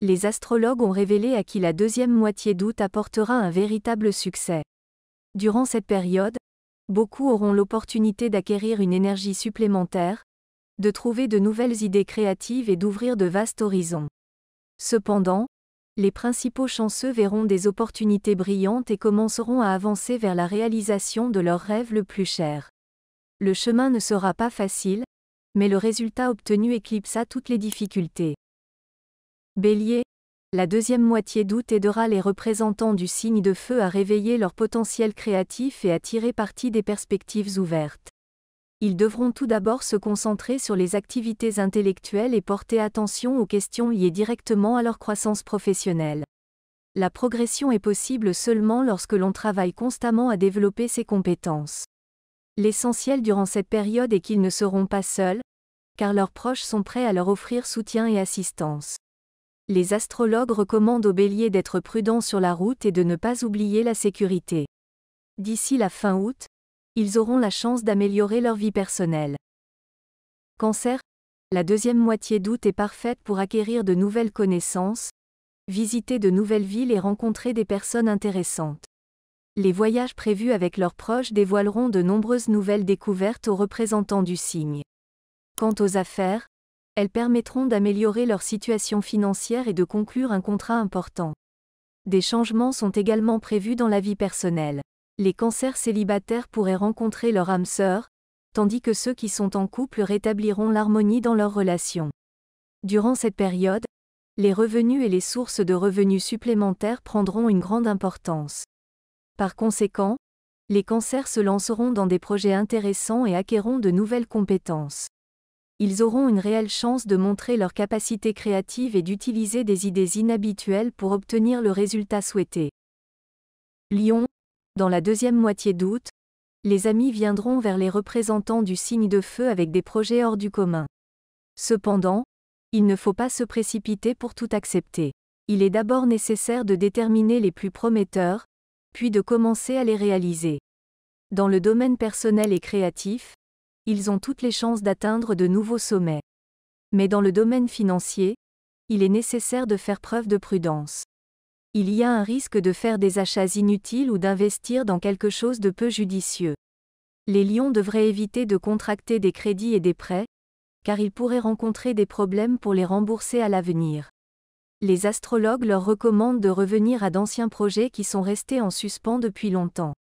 Les astrologues ont révélé à qui la deuxième moitié d'août apportera un véritable succès. Durant cette période, beaucoup auront l'opportunité d'acquérir une énergie supplémentaire, de trouver de nouvelles idées créatives et d'ouvrir de vastes horizons. Cependant, les principaux chanceux verront des opportunités brillantes et commenceront à avancer vers la réalisation de leurs rêves le plus chers. Le chemin ne sera pas facile, mais le résultat obtenu éclipsera toutes les difficultés. Bélier, la deuxième moitié d'août aidera les représentants du signe de feu à réveiller leur potentiel créatif et à tirer parti des perspectives ouvertes. Ils devront tout d'abord se concentrer sur les activités intellectuelles et porter attention aux questions liées directement à leur croissance professionnelle. La progression est possible seulement lorsque l'on travaille constamment à développer ses compétences. L'essentiel durant cette période est qu'ils ne seront pas seuls, car leurs proches sont prêts à leur offrir soutien et assistance. Les astrologues recommandent aux béliers d'être prudents sur la route et de ne pas oublier la sécurité. D'ici la fin août, ils auront la chance d'améliorer leur vie personnelle. Cancer, la deuxième moitié d'août est parfaite pour acquérir de nouvelles connaissances, visiter de nouvelles villes et rencontrer des personnes intéressantes. Les voyages prévus avec leurs proches dévoileront de nombreuses nouvelles découvertes aux représentants du signe. Quant aux affaires, elles permettront d'améliorer leur situation financière et de conclure un contrat important. Des changements sont également prévus dans la vie personnelle. Les cancers célibataires pourraient rencontrer leur âme sœur, tandis que ceux qui sont en couple rétabliront l'harmonie dans leur relation. Durant cette période, les revenus et les sources de revenus supplémentaires prendront une grande importance. Par conséquent, les cancers se lanceront dans des projets intéressants et acquerront de nouvelles compétences. Ils auront une réelle chance de montrer leur capacité créative et d'utiliser des idées inhabituelles pour obtenir le résultat souhaité. Lion, dans la deuxième moitié d'août, les amis viendront vers les représentants du signe de feu avec des projets hors du commun. Cependant, il ne faut pas se précipiter pour tout accepter. Il est d'abord nécessaire de déterminer les plus prometteurs, puis de commencer à les réaliser. Dans le domaine personnel et créatif, ils ont toutes les chances d'atteindre de nouveaux sommets. Mais dans le domaine financier, il est nécessaire de faire preuve de prudence. Il y a un risque de faire des achats inutiles ou d'investir dans quelque chose de peu judicieux. Les lions devraient éviter de contracter des crédits et des prêts, car ils pourraient rencontrer des problèmes pour les rembourser à l'avenir. Les astrologues leur recommandent de revenir à d'anciens projets qui sont restés en suspens depuis longtemps.